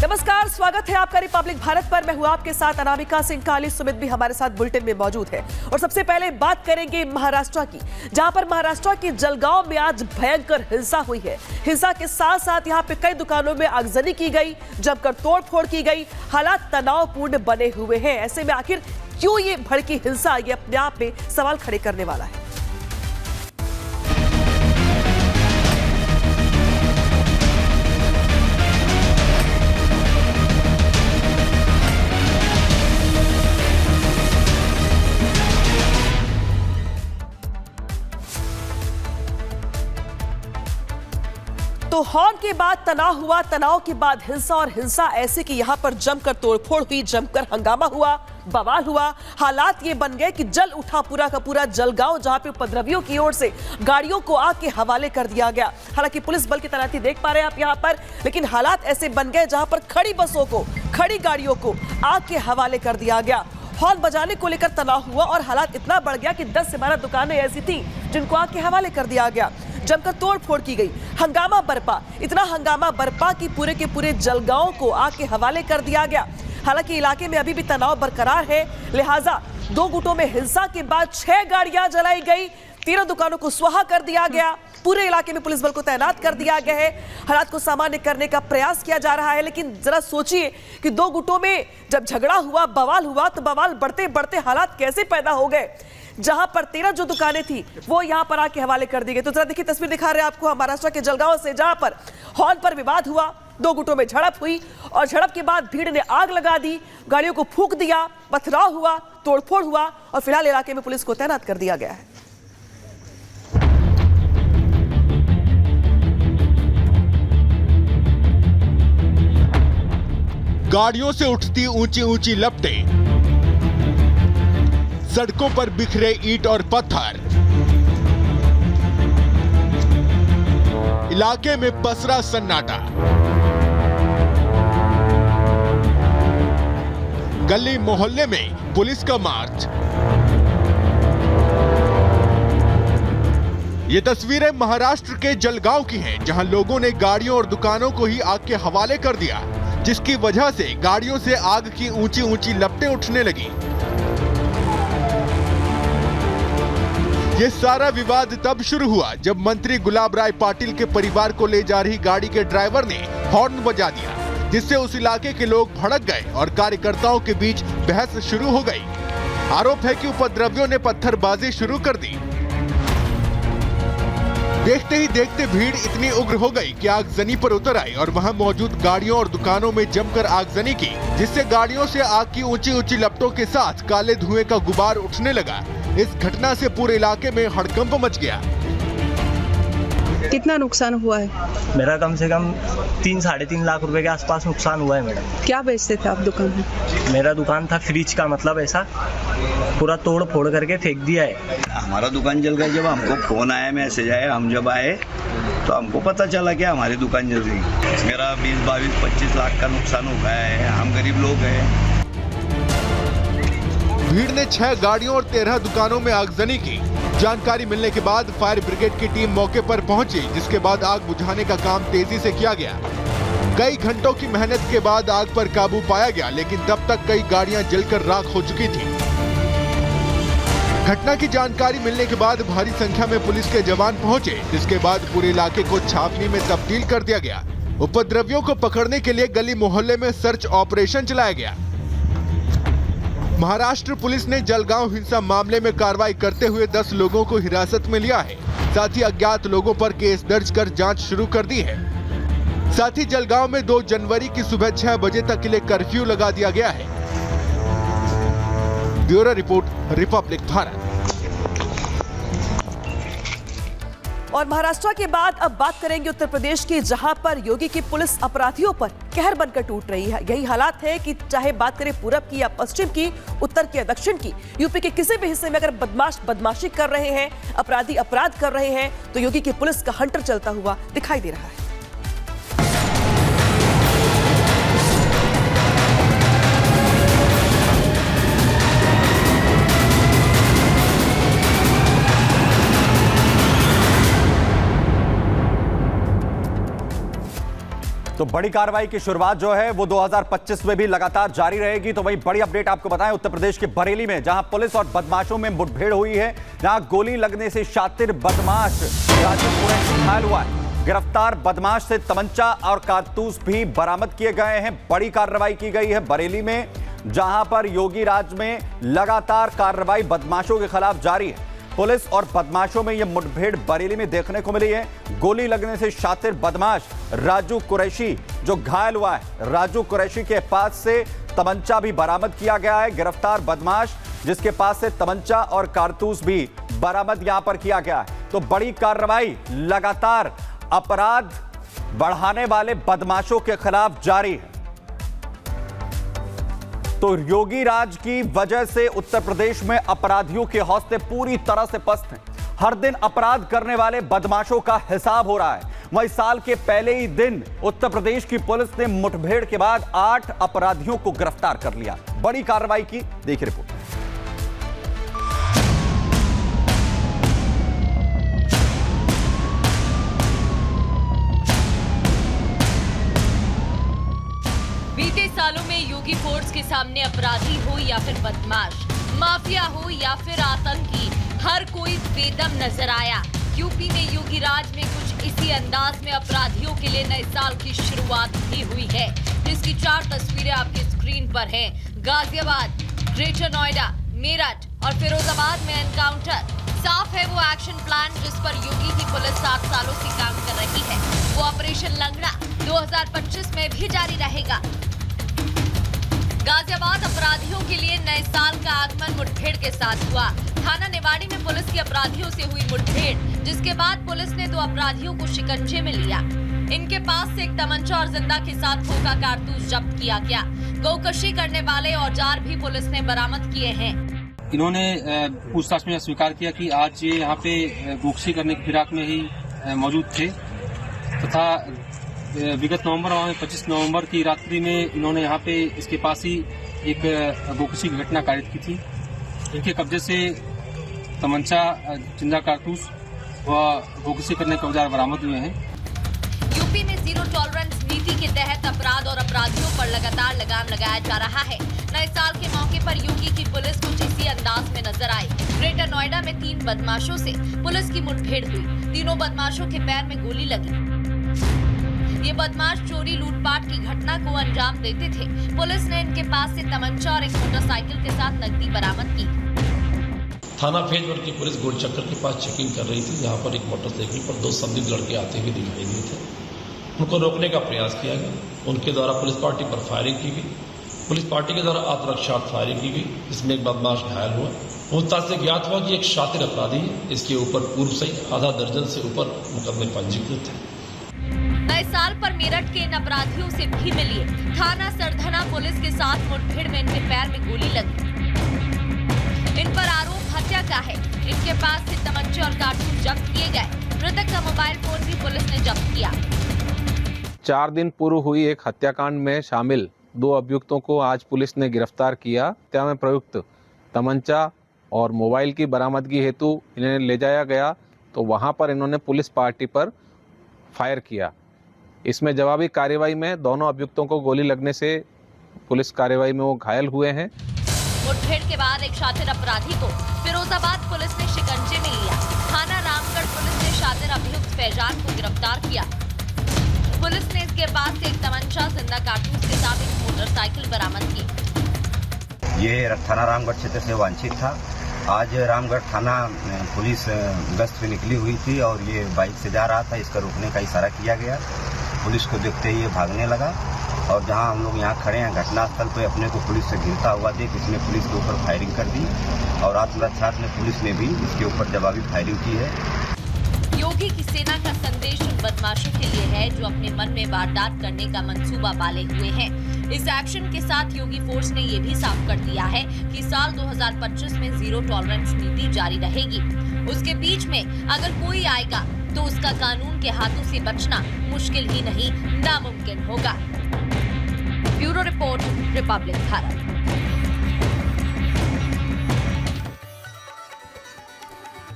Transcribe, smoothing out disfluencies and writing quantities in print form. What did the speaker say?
नमस्कार, स्वागत है आपका रिपब्लिक भारत पर। मैं हूं आपके साथ अनामिका सिंह काली। सुमित भी हमारे साथ बुलेटिन में मौजूद है और सबसे पहले बात करेंगे महाराष्ट्र की, जहां पर महाराष्ट्र के जलगांव में आज भयंकर हिंसा हुई है। हिंसा के साथ साथ यहां पे कई दुकानों में आगजनी की गई, जमकर तोड़फोड़ की गई। हालात तनावपूर्ण बने हुए हैं। ऐसे में आखिर क्यों ये भड़की हिंसा, ये अपने आप में सवाल खड़े करने वाला है। तो हॉर्न के बाद तनाव हुआ, तनाव के बाद हिंसा, और हिंसा ऐसे कि यहां पर जमकर तोड़फोड़ हुई, जमकर हंगामा हुआ, बवाल हुआ। हालात ये बन गए कि जल उठा पूरा का पूरा जलगांव, जहां पे उपद्रवियों की ओर से गाड़ियों को आग के हवाले कर दिया गया। हालांकि पुलिस बल की तैनाती देख पा रहे हैं आप यहां पर, लेकिन हालात ऐसे बन गए जहां पर खड़ी बसों को, खड़ी गाड़ियों को आग के हवाले कर दिया गया। हॉर्न बजाने को लेकर तनाव हुआ और हालात इतना बढ़ गया कि 10 से 12 दुकानें ऐसी थी जिनको आग के हवाले कर दिया गया। जमकर तोड़फोड़ की गई, हंगामा बरपा, इतना हंगामा बरपा कि पूरे के पूरे जलगांव को आग के हवाले कर दिया गया। हालांकि इलाके में अभी भी तनाव बरकरार है, लिहाजा 2 गुटों में हिंसा के बाद 6 गाड़ियां जलाई गई, 13 दुकानों को स्वाहा कर दिया गया। पूरे इलाके में पुलिस बल को तैनात कर दिया गया है। हालात को सामान्य करने का प्रयास किया जा रहा है, लेकिन जरा सोचिए कि 2 गुटों में जब झगड़ा हुआ, बवाल हुआ, तो बवाल बढ़ते बढ़ते हालात कैसे पैदा हो गए। जहां पर 13 जो दुकानें थी वो यहां पर आके हवाले कर दी गई। तो जरा देखिए, तस्वीर दिखा रहे हैं आपको महाराष्ट्र के जलगांव से, जहां पर हॉर्न पर विवाद हुआ, 2 गुटों में झड़प हुई और झड़प के बाद भीड़ ने आग लगा दी, गाड़ियों को फूंक दिया, पथराव हुआ, तोड़फोड़ हुआ और फिलहाल इलाके में पुलिस को तैनात कर दिया गया है। गाड़ियों से उठती ऊंची ऊंची लपटें, सड़कों पर बिखरे ईंट और पत्थर, इलाके में पसरा सन्नाटा। गली मोहल्ले में पुलिस का मार्च। ये तस्वीरें महाराष्ट्र के जलगांव की हैं, जहां लोगों ने गाड़ियों और दुकानों को ही आग के हवाले कर दिया, जिसकी वजह से गाड़ियों से आग की ऊंची ऊंची लपटें उठने लगी। ये सारा विवाद तब शुरू हुआ जब मंत्री गुलाब राय पाटिल के परिवार को ले जा रही गाड़ी के ड्राइवर ने हॉर्न बजा दिया, जिससे उस इलाके के लोग भड़क गए और कार्यकर्ताओं के बीच बहस शुरू हो गई। आरोप है कि उपद्रवियों ने पत्थरबाजी शुरू कर दी। देखते ही देखते भीड़ इतनी उग्र हो गई कि आगजनी पर उतर आई और वहां मौजूद गाड़ियों और दुकानों में जमकर आगजनी की, जिससे गाड़ियों से आग की ऊंची ऊंची लपटों के साथ काले धुएं का गुबार उठने लगा। इस घटना से पूरे इलाके में हड़कंप मच गया। कितना नुकसान हुआ है? मेरा कम से कम 3-3.5 लाख रुपए के आसपास नुकसान हुआ है मैडम। क्या बेचते थे आप दुकान में? मेरा दुकान था फ्रिज का, मतलब ऐसा पूरा तोड़ फोड़ करके फेंक दिया है। हमारा दुकान जल गया। जब हमको फोन आया, मैसेज आया, हम जब आए तो हमको पता चला कि हमारी दुकान जल गई। मेरा 20-22-25 लाख का नुकसान हो गया है। हम गरीब लोग हैं। भीड़ ने 6 गाड़ियों और 13 दुकानों में आगजनी की। जानकारी मिलने के बाद फायर ब्रिगेड की टीम मौके पर पहुंची, जिसके बाद आग बुझाने का काम तेजी से किया गया। कई घंटों की मेहनत के बाद आग पर काबू पाया गया, लेकिन तब तक कई गाड़ियां जलकर राख हो चुकी थी। घटना की जानकारी मिलने के बाद भारी संख्या में पुलिस के जवान पहुंचे, जिसके बाद पूरे इलाके को छावनी में तब्दील कर दिया गया। उपद्रवियों को पकड़ने के लिए गली मोहल्ले में सर्च ऑपरेशन चलाया गया। महाराष्ट्र पुलिस ने जलगांव हिंसा मामले में कार्रवाई करते हुए 10 लोगों को हिरासत में लिया है। साथ ही अज्ञात लोगों पर केस दर्ज कर जांच शुरू कर दी है। साथ ही जलगांव में 2 जनवरी की सुबह 6 बजे तक के लिए कर्फ्यू लगा दिया गया है। Bureau report, Republic Bharat. और महाराष्ट्र के बाद अब बात करेंगे उत्तर प्रदेश की, जहां पर योगी की पुलिस अपराधियों पर कहर बनकर टूट रही है। यही हालात है कि चाहे बात करें पूरब की या पश्चिम की, उत्तर की या दक्षिण की, यूपी के किसी भी हिस्से में अगर बदमाश बदमाशी कर रहे हैं, अपराधी अपराध कर रहे हैं, तो योगी की पुलिस का हंटर चलता हुआ दिखाई दे रहा है। तो बड़ी कार्रवाई की शुरुआत जो है वो 2025 में भी लगातार जारी रहेगी। तो वही बड़ी अपडेट आपको बताएं, उत्तर प्रदेश के बरेली में जहां पुलिस और बदमाशों में मुठभेड़ हुई है, जहां गोली लगने से शातिर बदमाश राजू कुरैशी घायल हुआ है। गिरफ्तार बदमाश से तमंचा और कारतूस भी बरामद किए गए हैं। बड़ी कार्रवाई की गई है बरेली में, जहां पर योगी राज में लगातार कार्रवाई बदमाशों के खिलाफ जारी है। पुलिस और बदमाशों में यह मुठभेड़ बरेली में देखने को मिली है। गोली लगने से शातिर बदमाश राजू कुरैशी जो घायल हुआ है, राजू कुरैशी के पास से तमंचा भी बरामद किया गया है। गिरफ्तार बदमाश जिसके पास से तमंचा और कारतूस भी बरामद यहां पर किया गया है। तो बड़ी कार्रवाई लगातार अपराध बढ़ाने वाले बदमाशों के खिलाफ जारी है। तो योगी राज की वजह से उत्तर प्रदेश में अपराधियों के हौसले पूरी तरह से पस्त हैं। हर दिन अपराध करने वाले बदमाशों का हिसाब हो रहा है। वहीं साल के पहले ही दिन उत्तर प्रदेश की पुलिस ने मुठभेड़ के बाद 8 अपराधियों को गिरफ्तार कर लिया। बड़ी कार्रवाई की, देखिए रिपोर्ट। बीते सालों में योगी फोर्स के सामने अपराधी हो या फिर बदमाश, माफिया हो या फिर आतंकी, हर कोई बेदम नजर आया। यूपी में योगी राज में कुछ इसी अंदाज में अपराधियों के लिए नए साल की शुरुआत भी हुई है, जिसकी 4 तस्वीरें आपकी स्क्रीन पर हैं। गाजियाबाद, ग्रेटर नोएडा, मेरठ और फिरोजाबाद में एनकाउंटर। साफ है वो एक्शन प्लान जिस पर योगी की पुलिस 7 सालों से काम कर रही है। वो ऑपरेशन लंगड़ा 2025 में भी जारी रहेगा। गाजियाबाद अपराधियों के लिए नए साल का आगमन मुठभेड़ के साथ हुआ। थाना निवाड़ी में पुलिस की अपराधियों से हुई मुठभेड़, जिसके बाद पुलिस ने 2 अपराधियों को शिकंजे में लिया। इनके पास से एक तमंचा और जिंदा के साथ खोखा कारतूस जब्त किया गया। गौकशी करने वाले औजार भी पुलिस ने बरामद किए हैं। इन्होंने पूछताछ में स्वीकार किया कि आज ये यहाँ पे गोकशी करने की फिराक में ही मौजूद थे तथा विगत नवंबर और 25 नवंबर की रात्रि में इन्होंने यहाँ पे इसके पास ही एक गोकशी की घटना कारित की थी। इनके कब्जे से तमंचा, जिंदा कारतूस व गोकशी करने के औजार बरामद हुए हैं। यूपी में जीरो टॉलरेंस नीति के तहत अपराध और अपराधियों पर लगातार लगाम लगाया जा रहा है। नए साल के मौके पर योगी की पुलिस कुछ इसी अंदाज में नजर आई। ग्रेटर नोएडा में 3 बदमाशों से पुलिस की मुठभेड़ हुई। तीनों बदमाशों के पैर में गोली लगी। ये बदमाश चोरी लूटपाट की घटना को अंजाम देते थे। पुलिस ने इनके पास से तमंचा और एक मोटरसाइकिल के साथ नकदी बरामद की। थाना फेजवर की पुलिस गोलचक्कर के पास चेकिंग कर रही थी, जहां पर एक मोटरसाइकिल पर 2 संदिग्ध लड़के आते हुए दिखाई दिए थे। उनको रोकने का प्रयास किया गया। उनके द्वारा पुलिस पार्टी पर फायरिंग की गई। पुलिस पार्टी के द्वारा आत्मरक्षार्थ फायरिंग की गई, जिसमें एक बदमाश घायल हुआ। पूछताछ से ज्ञात हुआ कि एक शातिर अपराधी है। इसके ऊपर पूर्व से आधा दर्जन से ऊपर मुकदमे पंजीकृत है। नए साल पर मेरठ के इन अपराधियों से भी मिलिए। थाना सरधना पुलिस के साथ मुठभेड़ में इनके पैर में गोली लगी। इन पर आरोप हत्या का है। इनके पास से तमंचे और कारतूस जब्त किए गए। मृतक का मोबाइल फोन भी पुलिस ने जब्त किया। 4 दिन पूर्व हुई एक हत्याकांड में शामिल 2 अभियुक्तों को आज पुलिस ने गिरफ्तार किया। हत्या में प्रयुक्त तमंचा और मोबाइल की बरामदगी हेतु इन्हें ले जाया गया, तो वहां पर इन्होंने पुलिस पार्टी पर फायर किया। इसमें जवाबी कार्रवाई में दोनों अभियुक्तों को गोली लगने से पुलिस कार्रवाई में वो घायल हुए हैं। मुठभेड़ के बाद एक शातिर अपराधी को फिरोजाबाद पुलिस ने शिकंजे में लिया। थाना रामगढ़ पुलिस ने शातिर अभियुक्त फैजान को गिरफ्तार किया। पुलिस ने इसके पास से एक तमंचा, जिंदा कारतूस के साथ एक मोटरसाइकिल बरामद की। ये थाना रामगढ़ क्षेत्र से वांछित था। आज रामगढ़ थाना पुलिस गश्त पे निकली हुई थी और ये बाइक से जा रहा था। इसका रोकने का इशारा किया गया। पुलिस को देखते ही ये भागने लगा और जहां हम लोग यहाँ खड़े हैं घटनास्थल पे अपने को पुलिस से घिरता हुआ देख इसने पुलिस के ऊपर फायरिंग कर दी और आत्मरक्षार्थ में पुलिस ने भी इसके ऊपर जवाबी फायरिंग की है। योगी की सेना का संदेश उन बदमाशों के लिए है जो अपने मन में वारदात करने का मंसूबा पाले हुए हैं। इस एक्शन के साथ योगी फोर्स ने ये भी साफ कर दिया है कि साल 2025 में जीरो टॉलरेंस नीति जारी रहेगी। उसके बीच में अगर कोई आएगा तो उसका कानून के हाथों से बचना मुश्किल ही नहीं नामुमकिन होगा। Bureau report, Republic Bharat.